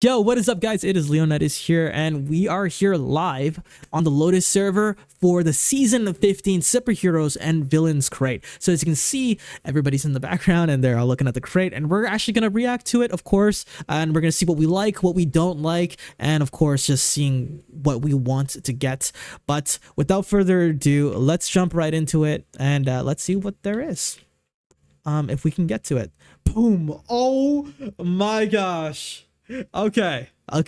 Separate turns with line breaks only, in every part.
Yo, what is up, guys? It is LeooKnightus here, and we are here live on the Lotus server for the Season 15 Superheroes and Villains crate. So as you can see, everybody's in the background, and they're all looking at the crate, and we're actually going to react to it, of course, and we're going to see what we like, what we don't like, and of course, just seeing what we want to get. But without further ado, let's jump right into it, and let's see what there is. If we can get to it. Boom. Oh my gosh. Okay. All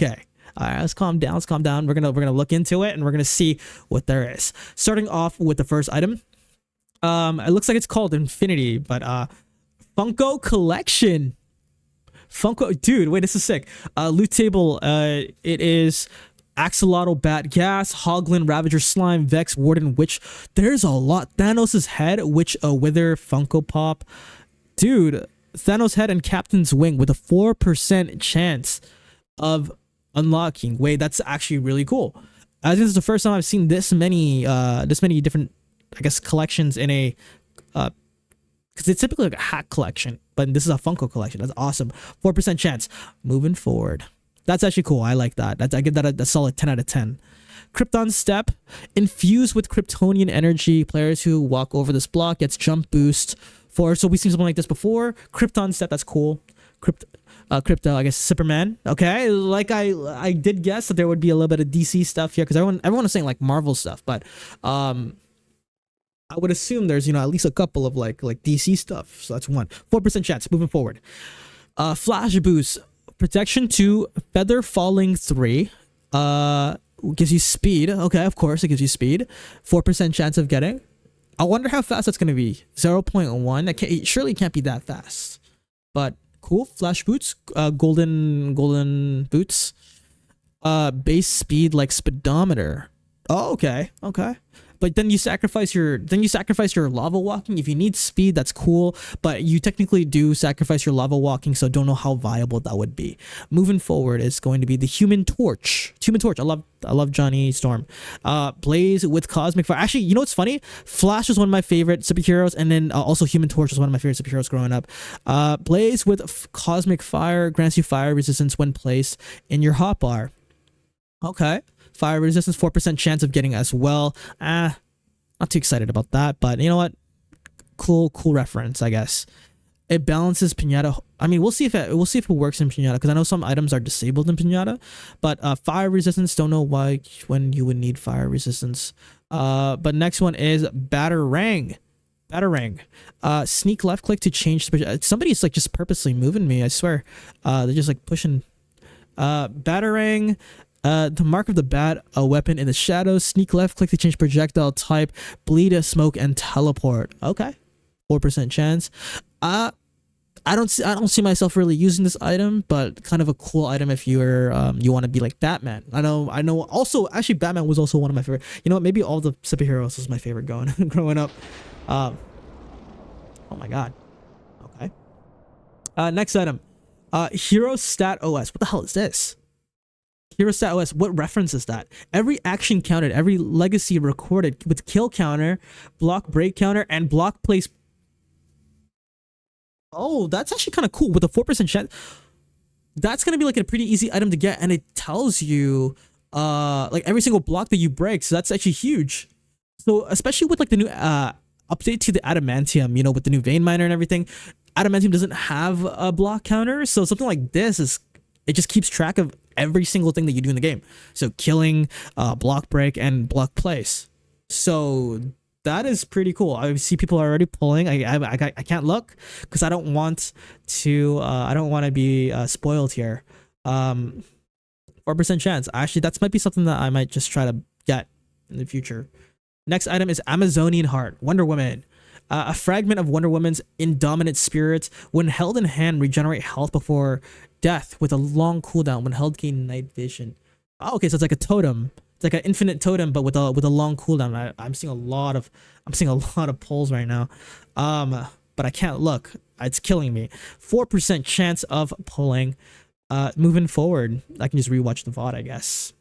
right, let's calm down. We're gonna look into it, and we're gonna see what there is. Starting off with the first item. It looks like it's called Infinity, but Funko Collection. Funko, dude, wait, this is sick. Loot table. It is Axolotl, Bat, Gas, Hoglin, Ravager, Slime, Vex, Warden, Witch. There's a lot. Thanos' head, Witch, Wither, Funko Pop. Dude, Thanos' head and Captain's wing with a 4% chance of unlocking. Wait, that's actually really cool. I think this is the first time I've seen this many different, I guess, collections in a because it's typically like a hack collection, but this is a Funko collection. That's awesome. 4% chance. Moving forward. That's actually cool. I like that. I give that a solid 10 out of 10. Krypton Step. Infused with Kryptonian energy. Players who walk over this block gets jump boost. So we've seen something like this before. Krypton Step, that's cool. Crypto, I guess Superman. Okay, like I did guess that there would be a little bit of DC stuff here because everyone is saying like Marvel stuff, but I would assume there's at least a couple of like DC stuff. So that's 4% chance. Moving forward. Flash Boost, Protection 2, Feather Falling 3. Gives you speed. Okay, of course it gives you speed. 4% chance of getting. I wonder how fast that's going to be. 0.1. It surely can't be that fast. But cool. Flash boots. Golden boots. Base speed like speedometer. Oh, okay. But then you sacrifice your lava walking. If you need speed, that's cool. But you technically do sacrifice your lava walking, so don't know how viable that would be. Moving forward is going to be the Human Torch. I love Johnny Storm. Blaze with Cosmic Fire. Actually, you know what's funny? Flash was one of my favorite superheroes, and then also Human Torch was one of my favorite superheroes growing up. Blaze with Cosmic Fire grants you fire resistance when placed in your hotbar. Okay. Fire resistance, 4% chance of getting as well. Not too excited about that, but you know what? Cool reference, I guess. It balances Pinata. I mean, we'll see if it works in Pinata, because I know some items are disabled in Pinata. But fire resistance, don't know when you would need fire resistance. But next one is Batarang. Sneak left click to change. Somebody's like just purposely moving me, I swear. They're just like pushing. Batarang. The mark of the bat, a weapon in the shadows. Sneak left click to change projectile type. Bleed, smoke, and teleport. Okay, 4% chance. I don't see myself really using this item, but kind of a cool item if you're you want to be like Batman. I know. Also, actually, Batman was also one of my favorite. You know what? Maybe all the superheroes was my favorite growing up. Oh my god. Okay. Next item. Hero Stat OS. What the hell is this? Hero Stat OS, what reference is that? Every action counted, every legacy recorded with kill counter, block break counter, and block place. Oh, that's actually kind of cool with a 4% chance. That's gonna be like a pretty easy item to get, and it tells you like every single block that you break. So that's actually huge. So especially with like the new update to the adamantium, with the new vein miner and everything, adamantium doesn't have a block counter. So something like this it just keeps track of every single thing that you do in the game. So killing, block break, and block place. So that is pretty cool. I see people are already pulling. I can't look because I don't want to be spoiled here. 4% chance. Actually, that might be something that I might just try to get in the future. Next item is Amazonian Heart, Wonder Woman. A fragment of Wonder Woman's indominant spirit. When held in hand, regenerate health before death with a long cooldown. When held, gain night vision. Oh, okay, so it's like a totem. It's like an infinite totem, but with a long cooldown. I'm seeing a lot of pulls right now. But I can't look. It's killing me. 4% chance of pulling. Moving forward, I can just rewatch the VOD, I guess.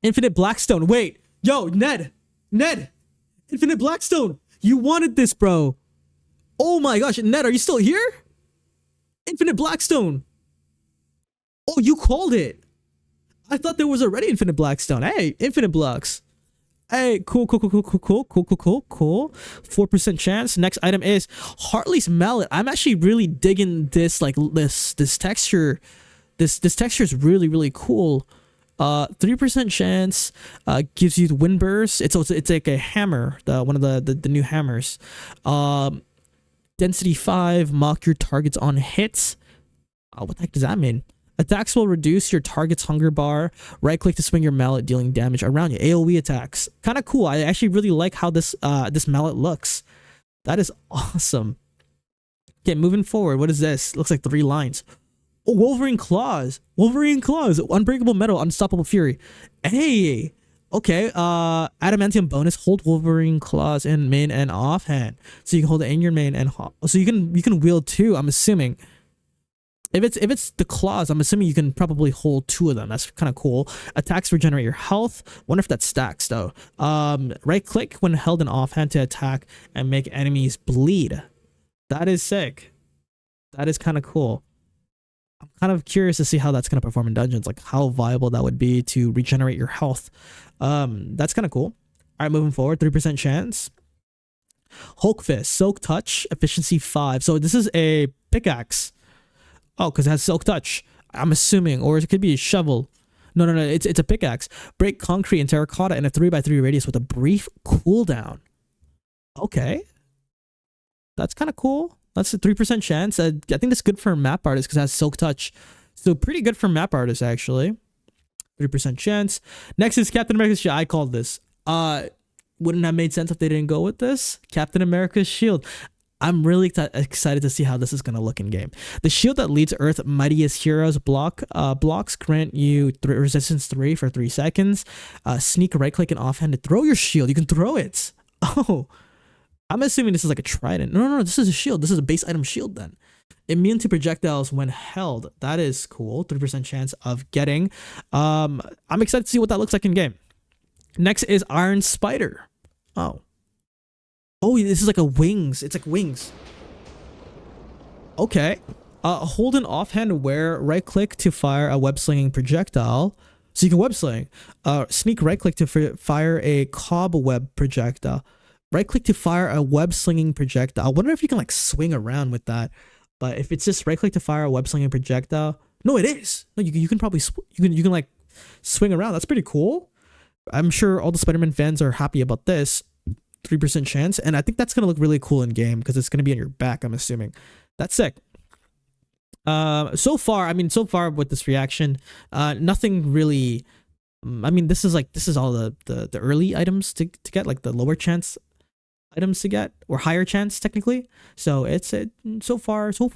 Infinite Blackstone. Wait, yo, Ned, Infinite Blackstone. You wanted this, bro. Oh my gosh, Ned, are you still here? Infinite Blackstone. Oh, you called it. I thought there was already infinite blackstone. Hey, infinite blocks. Hey, cool. 4% chance. Next item is Hartley's mallet. I'm actually really digging this, like this texture. This texture is really cool. 3% chance. Gives you the wind burst. It's like a hammer. One of the new hammers. Density 5. Mock your targets on hits. What the heck does that mean? Attacks will reduce your target's hunger bar. Right click to swing your mallet, dealing damage around you. AoE attacks. Kind of cool. I actually really like how this mallet looks. That is awesome. Okay, moving forward. What is this? Looks like 3 lines. Oh, Wolverine Claws. Wolverine Claws. Unbreakable Metal. Unstoppable Fury. Hey. Okay. Adamantium bonus. Hold Wolverine Claws in main and offhand. So you can hold it in your main and so you can wield 2. I'm assuming. If it's the claws, I'm assuming you can probably hold 2 of them. That's kind of cool. Attacks regenerate your health. Wonder if that stacks though. Right click when held in offhand to attack and make enemies bleed. That is sick. That is kind of cool. I'm kind of curious to see how that's gonna perform in dungeons, like how viable that would be to regenerate your health. That's kind of cool. All right, moving forward, 3% chance. Hulk Fist, Soak Touch, efficiency 5. So this is a pickaxe. Oh, because it has Silk Touch. I'm assuming, or it could be a shovel. No. It's a pickaxe. Break concrete and terracotta in a 3x3 radius with a brief cooldown. Okay, that's kind of cool. That's a 3% chance. I think that's good for map artists because it has Silk Touch. So pretty good for map artists actually. 3% chance. Next is Captain America's Shield. I called this. Wouldn't have made sense if they didn't go with this. Captain America's Shield. I'm really excited to see how this is going to look in game. The shield that leads Earth's mightiest heroes blocks grant you resistance 3 for 3 seconds. Sneak right click and offhand to throw your shield. You can throw it. Oh, I'm assuming this is like a trident. No, this is a shield. This is a base item shield then. Immune to projectiles when held. That is cool. 3% chance of getting. I'm excited to see what that looks like in game. Next is Iron Spider. Oh, this is like a wings. It's like wings. Okay. Hold an offhand aware. Right click to fire a web slinging projectile. So you can web sling. Sneak right click to fire a cobweb projectile. Right click to fire a web slinging projectile. I wonder if you can like swing around with that. But if it's just right click to fire a web slinging projectile. No, it is. No, you can probably you can like swing around. That's pretty cool. I'm sure all the Spider-Man fans are happy about this. 3% chance, and I think that's gonna look really cool in game because it's gonna be on your back. I'm assuming. That's sick. So far with this reaction, nothing really. I mean, this is all the early items to get, like the lower chance items to get, or higher chance technically. So it's so far so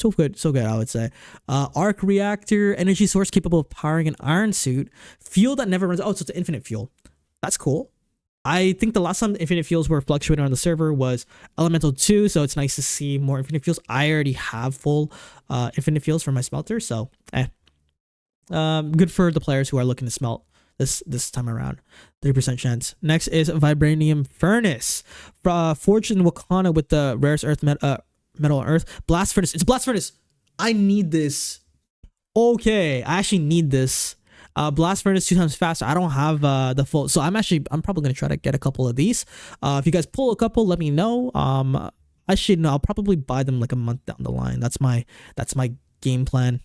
good. I would say. Arc reactor, energy source capable of powering an iron suit, fuel that never runs. Oh, so it's infinite fuel. That's cool. I think the last time infinite fuels were fluctuating on the server was Elemental 2, so it's nice to see more infinite fuels. I already have full infinite fuels for my smelter, so good for the players who are looking to smelt this time around. 3% chance. Next is Vibranium Furnace. Forged in Wakanda with the rarest metal on Earth. Blast Furnace. It's Blast Furnace. I need this. Okay, I actually need this. Blast Furnace 2 times faster. I don't have the full, so I'm probably gonna try to get a couple of these. If you guys pull a couple, let me know. I'll probably buy them like a month down the line. That's my game plan.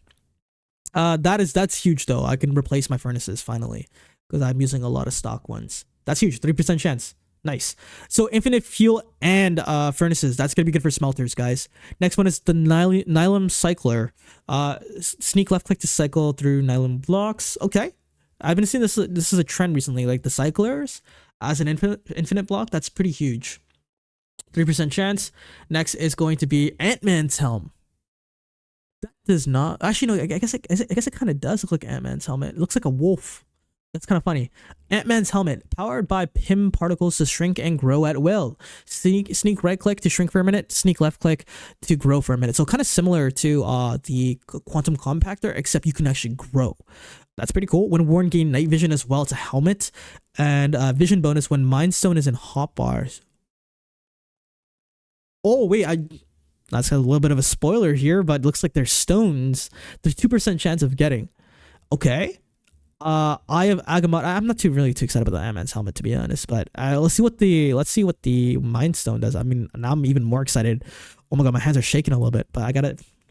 That's huge though. I can replace my furnaces finally because I'm using a lot of stock ones. That's huge. 3% chance. Nice. So infinite fuel and furnaces. That's gonna be good for smelters, guys. Next one is the Nylon Cycler. Sneak left click to cycle through nylon blocks. Okay, I've been seeing this. This is a trend recently, like the cyclers as an infinite block. That's pretty huge. 3% chance. Next is going to be Ant-Man's helm. That does not actually no. I guess it kind of does look like Ant-Man's helmet. It looks like a wolf. That's kind of funny. Ant-Man's helmet, powered by PIM particles to shrink and grow at will. Sneak right click to shrink for a minute. Sneak left click to grow for a minute. So kind of similar to the Quantum Compactor, except you can actually grow. That's pretty cool. When worn, gain night vision as well. It's a helmet. And vision bonus when Mind Stone is in hotbars. Oh, wait. That's a little bit of a spoiler here, but it looks like there's stones. There's 2% chance of getting. Okay. Eye of Agamotto. I'm not really too excited about the Ant-Man's helmet, to be honest. But let's see what the Mind Stone does. I mean, now I'm even more excited. Oh my god, my hands are shaking a little bit. But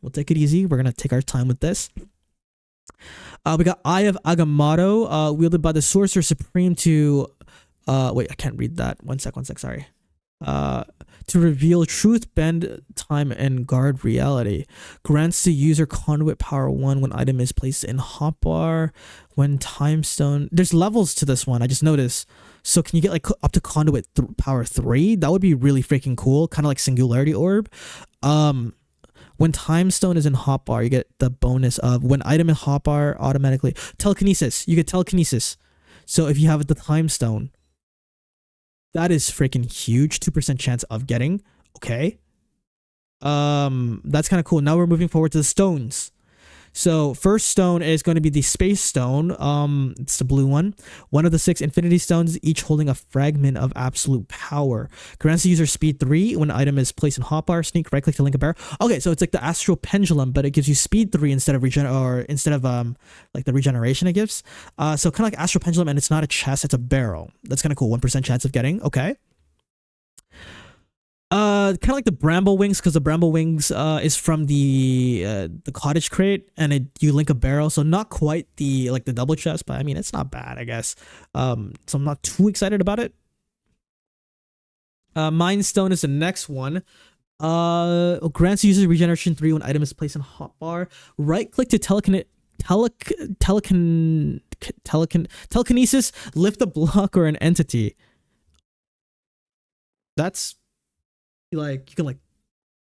we'll take it easy. We're gonna take our time with this. We got Eye of Agamotto, wielded by the Sorcerer Supreme to wait, I can't read that. One sec, sorry. To reveal truth, bend time, and guard reality. Grants the user conduit power 1 when item is placed in hotbar. When time stone, there's levels to this one. I just noticed. So can you get like up to conduit power 3? That would be really freaking cool. Kind of like Singularity Orb. When time stone is in hotbar, you get the bonus of when item in hotbar automatically telekinesis. You get telekinesis. So if you have the time stone, that is freaking huge. 2% chance of getting. Okay. That's kind of cool. Now we're moving forward to the stones. So first stone is going to be the Space Stone. It's the blue one. One of the 6 Infinity Stones, each holding a fragment of absolute power. Grants the user speed 3 when an item is placed in hotbar. Sneak, right click to link a barrel. Okay, so it's like the Astral Pendulum, but it gives you speed 3 instead of like the regeneration it gives. So kind of like Astral Pendulum, and it's not a chest, it's a barrel. That's kind of cool. 1% chance of getting. Okay. Kind of like the Bramble Wings, because the Bramble Wings is from the cottage crate, and you link a barrel, so not quite the double chest, but I mean it's not bad, I guess. So I'm not too excited about it. Mind Stone is the next one. Grants user regeneration 3 when item is placed in hotbar. Right click to telekinesis, lift a block or an entity. That's like you can like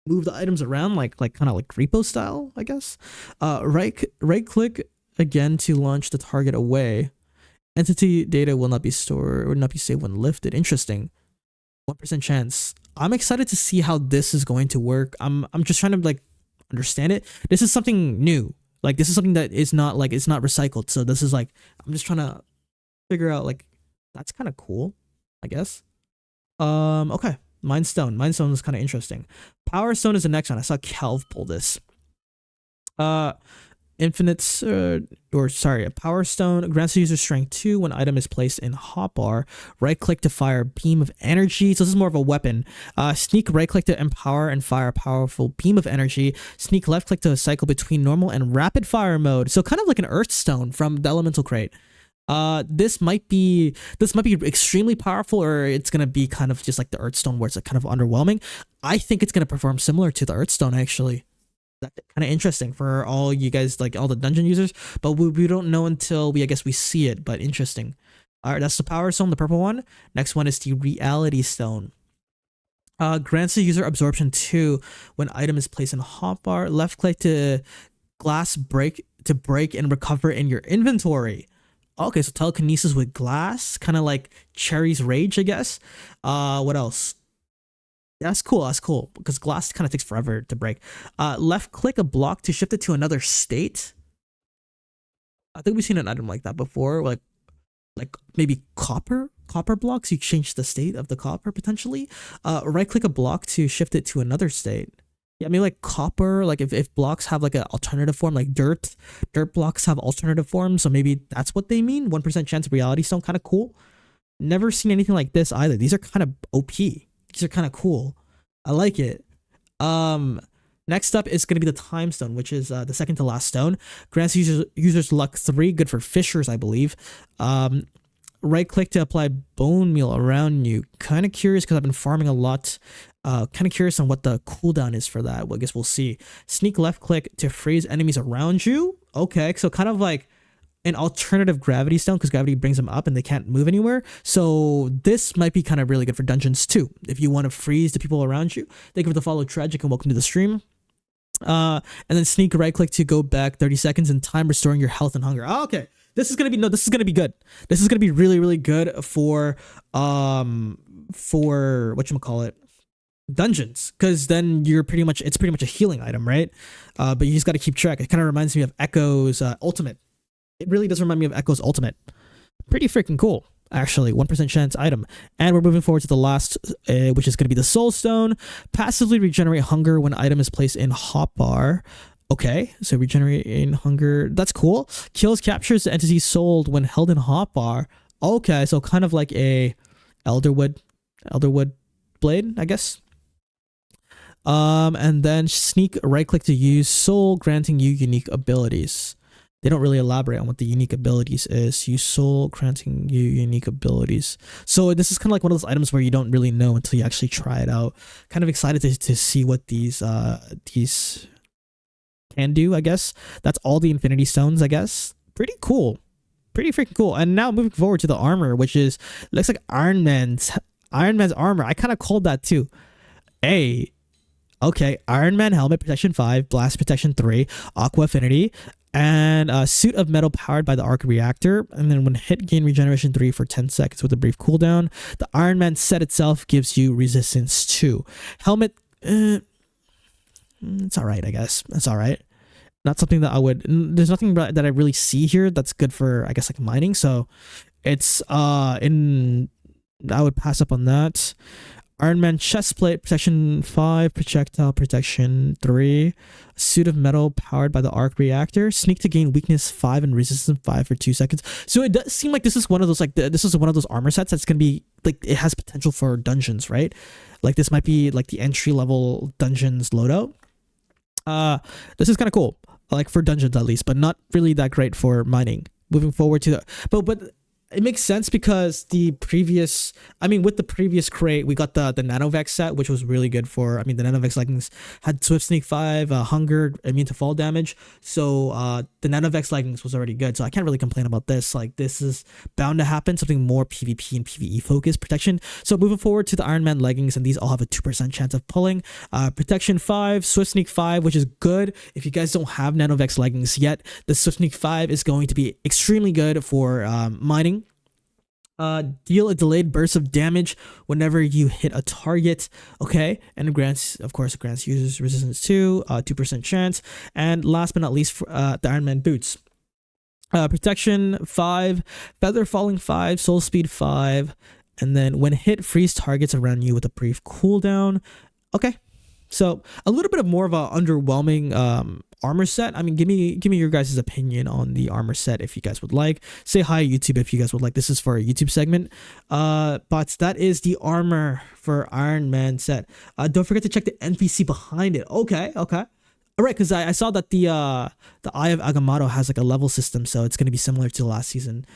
move the items around like kind of like repo style, I guess. Right click again to launch the target away. Entity data will not be stored or not be saved when lifted. Interesting. 1% chance. I'm excited to see how this is going to work. I'm just trying to like understand it. This is something new. Like this is something that is not like, it's not recycled. So this is like, I'm just trying to figure out like, that's kind of cool, I guess. Okay. Mind Stone is kind of interesting. Power Stone is the next one. I saw Kelv pull this. A Power Stone grants the user strength 2 when item is placed in hotbar. Right click to fire beam of energy. So this is more of a weapon. Sneak, right click to empower and fire a powerful beam of energy. Sneak, left click to cycle between normal and rapid fire mode. So kind of like an Earth Stone from the Elemental Crate. This might be extremely powerful, or it's gonna be kind of just like the Earthstone where it's like kind of underwhelming. I think it's gonna perform similar to the Earthstone actually. That's kind of interesting for all you guys, like all the dungeon users, but we don't know until we see it. But interesting. All right, that's the Power Stone, the purple one. Next one is the Reality Stone. Grants the user absorption 2 when item is placed in hotbar. Left click to break and recover in your inventory. Okay, so telekinesis with glass, kind of like Cherry's Rage, I guess. What else? Yeah, that's cool, because glass kind of takes forever to break. Left click a block to shift it to another state. I think we've seen an item like that before, like maybe copper blocks. You change the state of the copper potentially. Right click a block to shift it to another state. Yeah, I mean like copper, like if blocks have like an alternative form, like dirt blocks have alternative forms, so maybe that's what they mean. 1% chance of Reality Stone, kind of cool. Never seen anything like this either. These are kind of OP. These are kind of cool. I like it. Next up is going to be the Time Stone, which is the second to last stone. Grants users luck 3, good for fishers, I believe. Right click to apply bone meal around you. Kind of curious because I've been farming a lot. Kind of curious on what the cooldown is for that. Well, I guess we'll see. Sneak, left click to freeze enemies around you. Okay, so kind of like an alternative gravity stone, because gravity brings them up and they can't move anywhere. So this might be kind of really good for dungeons too. If you want to freeze the people around you. Thank you for the follow, Tragic, and welcome to the stream. And then sneak, right click to go back 30 seconds in time, restoring your health and hunger. Oh, okay. This is gonna be good. This is gonna be really, really good for whatchamacallit, dungeons, because then it's pretty much a healing item, right? But you just got to keep track. It kind of reminds me of Echo's ultimate. It really does remind me of Echo's ultimate. Pretty freaking cool. Actually, 1% chance item. And we're moving forward to the last, which is going to be the Soul Stone. Passively regenerate hunger when item is placed in hotbar. Okay, so regenerating hunger. That's cool. Kills, captures the entity sold when held in hotbar. Okay, so kind of like a Elderwood blade, I guess. And then sneak, right click to use soul, granting you unique abilities. They don't really elaborate on what the unique abilities is. Use soul, granting you unique abilities. So this is kind of like one of those items where you don't really know until you actually try it out. Kind of excited to see what these can do, I guess. That's all the Infinity Stones, I guess. Pretty cool. Pretty freaking cool. And now moving forward to the armor, which is, looks like Iron Man's armor. I kind of called that too. Hey. Okay, Iron Man helmet protection 5, blast protection 3, aqua affinity, and a suit of metal powered by the arc reactor. And then when hit, gain regeneration 3 for 10 seconds with a brief cooldown. The Iron Man set itself gives you resistance 2. Helmet, it's all right, I guess. It's all right. Not something that I would. There's nothing that I really see here that's good for, I guess, like mining. So it's I would pass up on that. Iron Man chestplate protection 5, projectile protection 3, suit of metal powered by the arc reactor, sneak to gain weakness 5 and resistance 5 for 2 seconds. So it does seem like this is one of those this is one of those armor sets that's gonna be like, it has potential for dungeons, right? Like this might be like the entry level dungeons loadout. This is kind of cool, like for dungeons at least, but not really that great for mining. Moving forward to the but it makes sense because with the previous crate, we got the Nanovex set, which was really good for, the Nanovex leggings had Swift Sneak 5, Hunger, immune to fall damage. So the Nanovex leggings was already good. So I can't really complain about this. Like, this is bound to happen, something more PvP and PvE focused protection. So moving forward to the Iron Man leggings, and these all have a 2% chance of pulling. Protection 5, Swift Sneak 5, which is good. If you guys don't have Nanovex leggings yet, the Swift Sneak 5 is going to be extremely good for mining. Deal a delayed burst of damage whenever you hit a target. Okay, and grants users resistance 2, 2% chance. And last but not least, the Iron Man boots. Protection 5, feather falling 5, soul speed 5, and then when hit, freeze targets around you with a brief cooldown. Okay, so a little bit of more of a underwhelming armor set. Give me your guys' opinion on the armor set if you guys would like. Say hi YouTube if you guys would like. This is for a YouTube segment. But that is the armor for Iron Man set. Don't forget to check the NPC behind it. Okay. All right, because I saw that the Eye of Agamotto has like a level system, so it's gonna be similar to last season.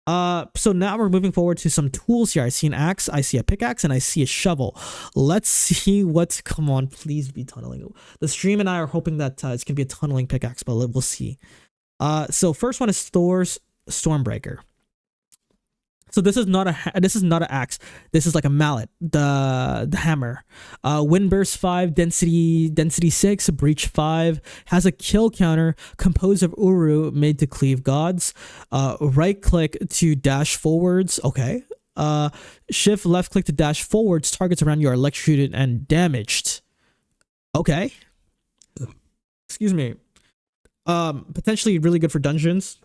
So now we're moving forward to some tools here. I see an axe, I see a pickaxe, and I see a shovel. Let's see what's, come on, please be tunneling. The stream and I are hoping that it's gonna be a tunneling pickaxe, but we'll see. So first one is Thor's Stormbreaker. So this is not an axe. This is like a mallet, the hammer. Windburst 5, density 6, breach 5, has a kill counter composed of uru made to cleave gods. Right click to dash forwards. Okay. Shift left click to dash forwards. Targets around you are electrocuted and damaged. Okay. Excuse me. Potentially really good for dungeons.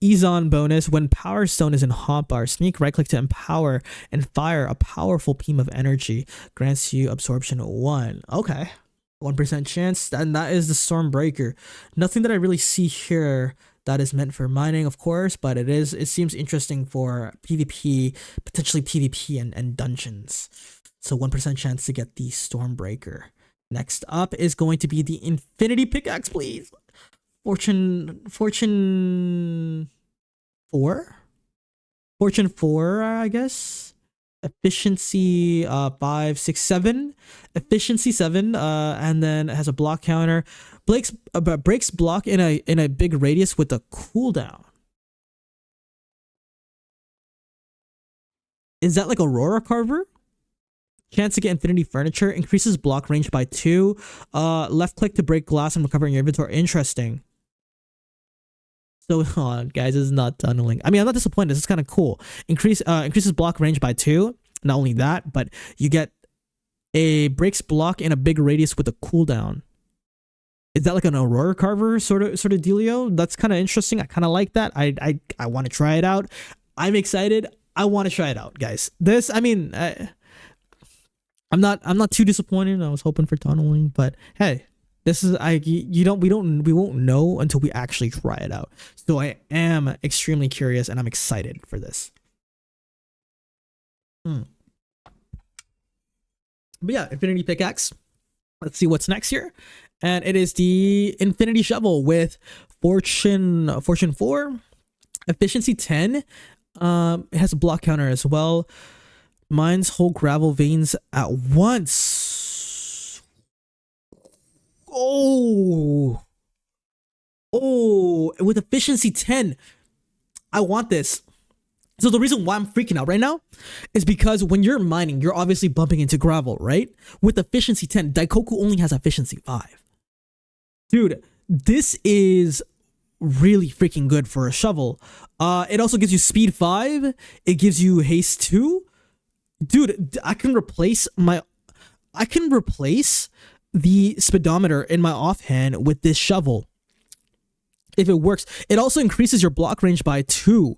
Ease-on bonus. When Power Stone is in hotbar, sneak right click to empower and fire a powerful beam of energy. Grants you absorption 1. Okay. 1% chance. And that is the Stormbreaker. Nothing that I really see here that is meant for mining, of course, but it seems interesting for PvP, potentially PvP and dungeons. So 1% chance to get the Stormbreaker. Next up is going to be the Infinity Pickaxe, please. Fortune 4? Fortune 4, I guess. Efficiency 5, 6, 7. Efficiency 7, and then it has a block counter. Breaks block in a big radius with a cooldown. Is that like Aurora Carver? Chance to get infinity furniture. Increases block range by 2. Left click to break glass and recover in your inventory. Interesting. So guys, this is not tunneling. I'm not disappointed. This is kind of cool. Increases block range by 2. Not only that, but you get a breaks block in a big radius with a cooldown. Is that like an Aurora Carver sort of dealio? That's kind of interesting. I kind of like that. I want to try it out. I'm excited. I want to try it out, guys. This, I mean, I'm not too disappointed. I was hoping for tunneling, but hey, this is we won't know until we actually try it out. So I am extremely curious and I'm excited for this. But yeah, Infinity Pickaxe. Let's see what's next here. And it is the Infinity Shovel with Fortune 4, Efficiency 10. It has a block counter as well. Mines whole gravel veins at once. Oh, with Efficiency 10. I want this. So the reason why I'm freaking out right now is because when you're mining, you're obviously bumping into gravel, right? With Efficiency 10, Daikoku only has Efficiency 5. Dude, this is really freaking good for a shovel. It also gives you Speed 5. It gives you Haste 2. Dude, I can replace the speedometer in my offhand with this shovel if it works. It also increases your block range by 2.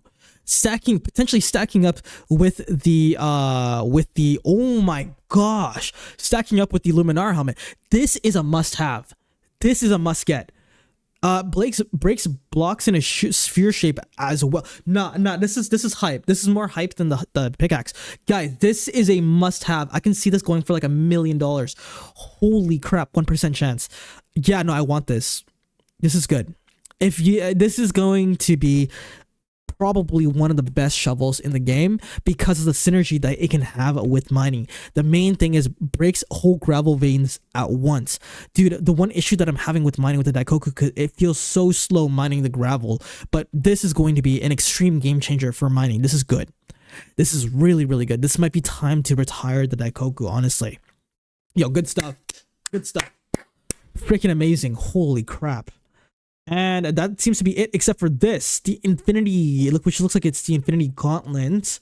Potentially stacking up with the oh my gosh, stacking up with the Luminar helmet. This is a must-have. This is a must-get. Breaks blocks in a sphere shape as well. Nah, this is hype. This is more hype than the pickaxe. Guys, this is a must-have. I can see this going for like $1 million. Holy crap, 1% chance. Yeah, no, I want this. This is good. This is going to be probably one of the best shovels in the game because of the synergy that it can have with mining. The main thing is breaks whole gravel veins at once. Dude, the one issue that I'm having with mining with the Daikoku, it feels so slow mining the gravel, but this is going to be an extreme game changer for mining. This is good. This is really, really good. This might be time to retire the Daikoku, honestly. Yo, good stuff. Good stuff. Freaking amazing. Holy crap. And that seems to be it, except for this, the Infinity, which looks like it's the Infinity Gauntlet.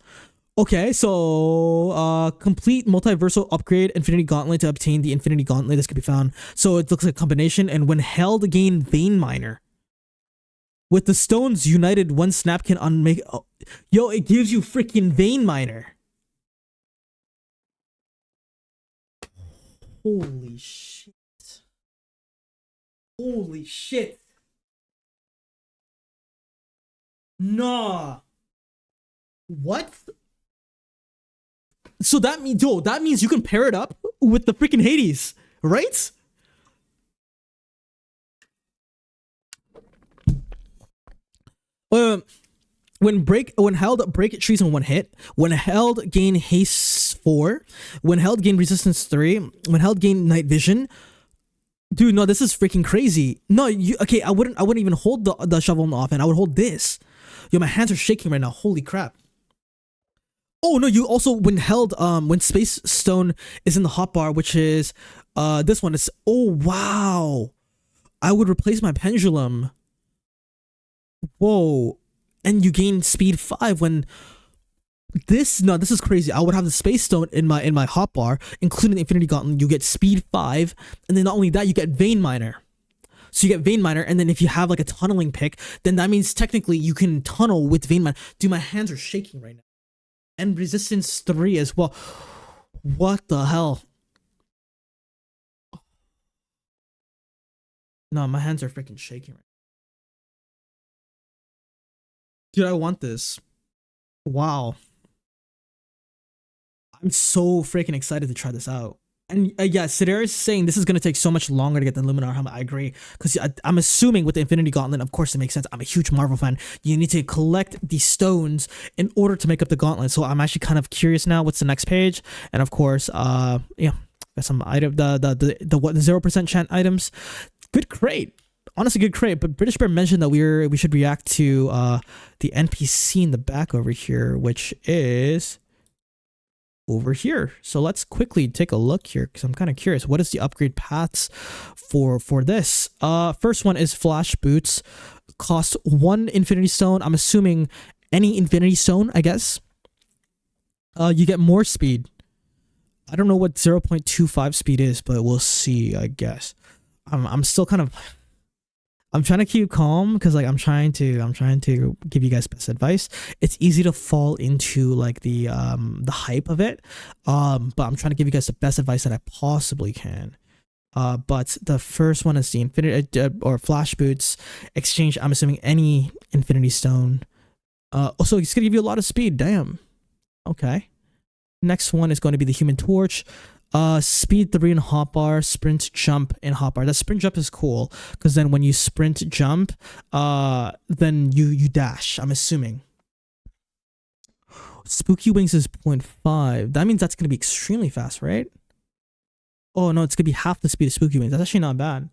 Okay, so complete multiversal upgrade Infinity Gauntlet to obtain the Infinity Gauntlet. This could be found. So it looks like a combination, and when held, gain Vein Miner. With the stones united, one snap can unmake. Oh, yo, it gives you freaking Vein Miner. Holy shit. Holy shit. Nah. What? So that means you can pair it up with the freaking Hades, right? When held, break trees in one hit. When held, gain haste 4. When held, gain resistance 3. When held, gain night vision. Dude, no, this is freaking crazy. No, okay, I wouldn't even hold the shovel in the offhand. I would hold this. Yo, my hands are shaking right now. Holy crap. Oh no, you also when held when Space Stone is in the hotbar, which is this one is oh wow. I would replace my pendulum. Whoa. And you gain speed 5 when this is crazy. I would have the Space Stone in my hotbar, including the Infinity Gauntlet. You get speed 5, and then not only that, you get Vein Miner. So you get Vein Miner, and then if you have like a tunneling pick, then that means technically you can tunnel with Vein Miner. Dude, my hands are shaking right now. And resistance 3 as well. What the hell? No, my hands are freaking shaking right now. Dude, I want this. Wow. I'm so freaking excited to try this out. And yeah, Sedaris is saying this is going to take so much longer to get the Luminar helmet. I agree. Because I'm assuming with the Infinity Gauntlet, of course it makes sense. I'm a huge Marvel fan. You need to collect the stones in order to make up the gauntlet. So I'm actually kind of curious now. What's the next page? And of course, yeah, got some item, the 0% chant items. Good crate. Honestly, good crate. But British Bear mentioned that we should react to the NPC in the back over here, which is over here. So let's quickly take a look here because I'm kind of curious. What is the upgrade paths for this? First one is Flash Boots. Cost 1 Infinity Stone. I'm assuming any Infinity Stone, I guess. You get more speed. I don't know what 0.25 speed is, but we'll see, I guess. I'm still kind of, I'm trying to keep calm because like I'm trying to give you guys best advice. It's easy to fall into like the hype of it, but I'm trying to give you guys the best advice that I possibly can. But the first one is the Infinity or Flash Boots exchange. I'm assuming any Infinity Stone. Also, it's gonna give you a lot of speed. Damn. Okay. Next one is going to be the Human Torch. Speed 3 in hotbar, sprint jump in hotbar. That sprint jump is cool because then when you sprint jump, then you dash. I'm assuming. Spooky Wings is 0.5. That means that's gonna be extremely fast, right? Oh no, it's gonna be half the speed of Spooky Wings. That's actually not bad.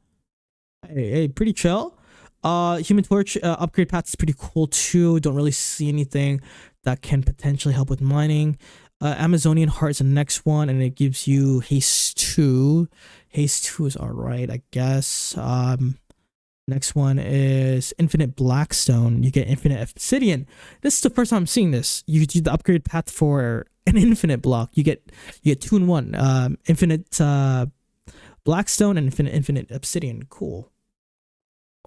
Hey, pretty chill. Human Torch upgrade path is pretty cool too. Don't really see anything that can potentially help with mining. Amazonian Heart is the next one, and it gives you haste 2. Haste 2 is alright, I guess. Next one is Infinite Blackstone. You get Infinite Obsidian. This is the first time I'm seeing this. You do the upgrade path for an infinite block. You get 2 in 1. Infinite Blackstone and Infinite Obsidian. Cool.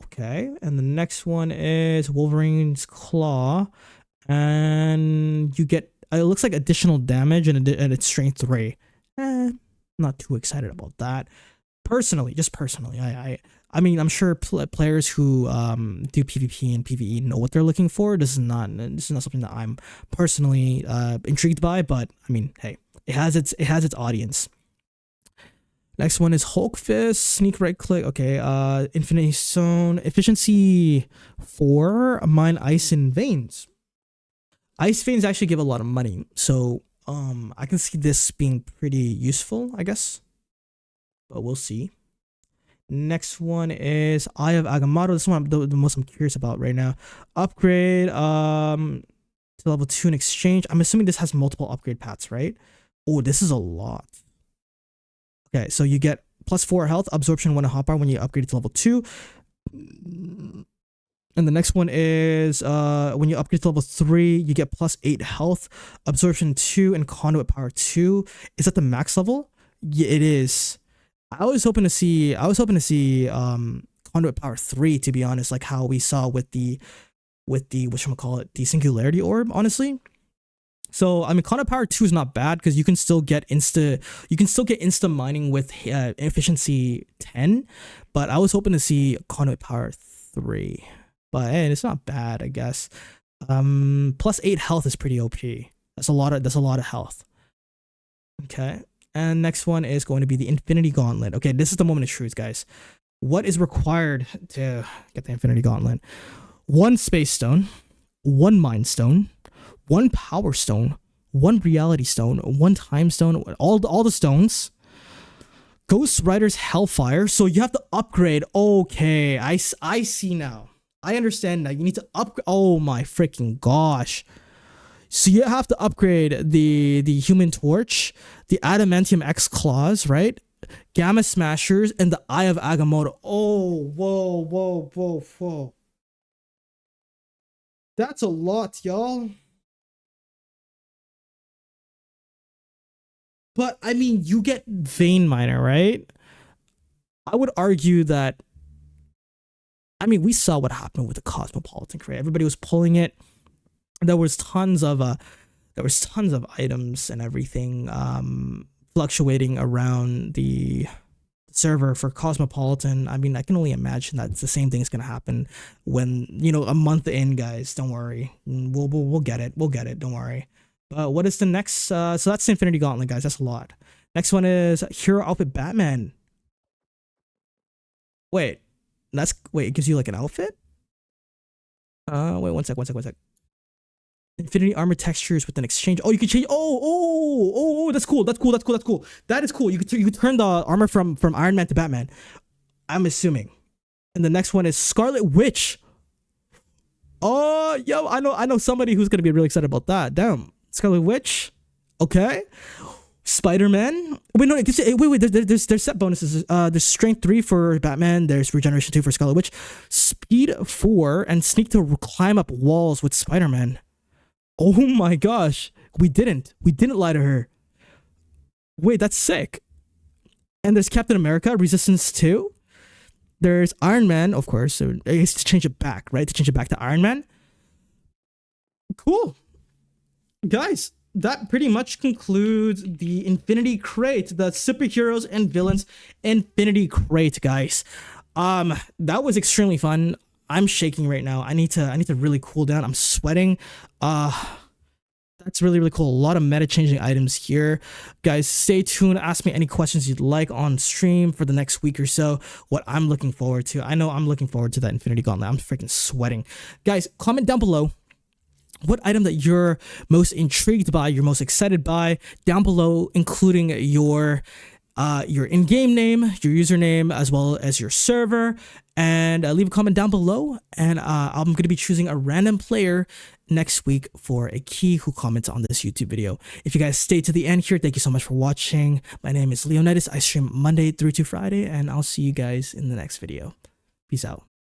Okay, and the next one is Wolverine's Claw, and you get, it looks like additional damage and it's strength 3. Not too excited about that. Personally, I mean, I'm sure players who do PvP and PvE know what they're looking for. This is not something that I'm personally intrigued by, but I mean, hey, it has its audience. Next one is Hulk Fist, sneak right click. Okay, Infinity Stone, efficiency 4, mine ice and veins. Ice veins actually give a lot of money, so I can see this being pretty useful, I guess. But we'll see. Next one is Eye of Agamotto. This one the most I'm curious about right now. Upgrade to level 2 in exchange. I'm assuming this has multiple upgrade paths, right? Oh, this is a lot. Okay, so you get plus 4 health, absorption 1 in hotbar when you upgrade to level 2. And the next one is when you upgrade to level 3, you get plus 8 health, absorption 2, and conduit power 2. Is that the max level? Yeah, it is. I was hoping to see conduit power 3, to be honest, like how we saw with the whatchamacallit, the singularity orb, honestly. So I mean, conduit power 2 is not bad because you can still get insta mining with efficiency 10, but I was hoping to see conduit power 3. But hey, it's not bad, I guess. Plus 8 health is pretty OP. That's a lot of health. Okay. And next one is going to be the Infinity Gauntlet. Okay, this is the moment of truth, guys. What is required to get the Infinity Gauntlet? 1 Space Stone, 1 Mind Stone, 1 Power Stone, 1 Reality Stone, 1 Time Stone, all the stones. Ghost Rider's Hellfire. So you have to upgrade. Okay, I see now. I understand now. You need to upgrade. Oh my freaking gosh. So you have to upgrade the Human Torch, the Adamantium X Claws, right? Gamma Smashers, and the Eye of Agamotto. Oh, whoa. That's a lot, y'all. But, I mean, you get Vein Miner, right? I would argue that, I mean, we saw what happened with the Cosmopolitan Crate. Everybody was pulling it. There was tons of items and everything fluctuating around the server for Cosmopolitan. I mean, I can only imagine that the same thing is gonna happen when, you know, a month in, guys. Don't worry, we'll get it. We'll get it. Don't worry. But what is the next? So that's the Infinity Gauntlet, guys. That's a lot. Next one is Hero Outfit Batman. Wait, it gives you like an outfit? Wait, one sec. Infinity Armor textures with an exchange. Oh, you can change. Oh, that's cool. That is cool. You could turn the armor from Iron Man to Batman, I'm assuming. And the next one is Scarlet Witch. Oh, yo, I know somebody who's gonna be really excited about that. Damn, Scarlet Witch. Okay. Spider-Man. Wait, no, there's set bonuses. There's strength 3 for Batman. There's regeneration 2 for Scarlet Witch. Speed 4 and sneak to climb up walls with Spider-Man. Oh my gosh. We didn't lie to her. Wait, that's sick. And there's Captain America, Resistance 2. There's Iron Man, of course. So I guess to change it back, right? To change it back to Iron Man. Cool. Guys, that pretty much concludes the Infinity Crate, the superheroes and villains Infinity Crate, guys. That was extremely fun. I'm shaking right now. I need to really cool down. I'm sweating. That's really cool. A lot of meta changing items here. Guys, stay tuned. Ask me any questions you'd like on stream for the next week or so. What I'm looking forward to. I know I'm looking forward to that Infinity Gauntlet. I'm freaking sweating. Guys, comment down below what item that you're most intrigued by, you're most excited by, down below, including your in-game name, your username, as well as your server, and leave a comment down below, and I'm going to be choosing a random player next week for a key who comments on this YouTube video. If you guys stay to the end here, thank you so much for watching. My name is LeooKnightus. I stream Monday through to Friday, and I'll see you guys in the next video. Peace out.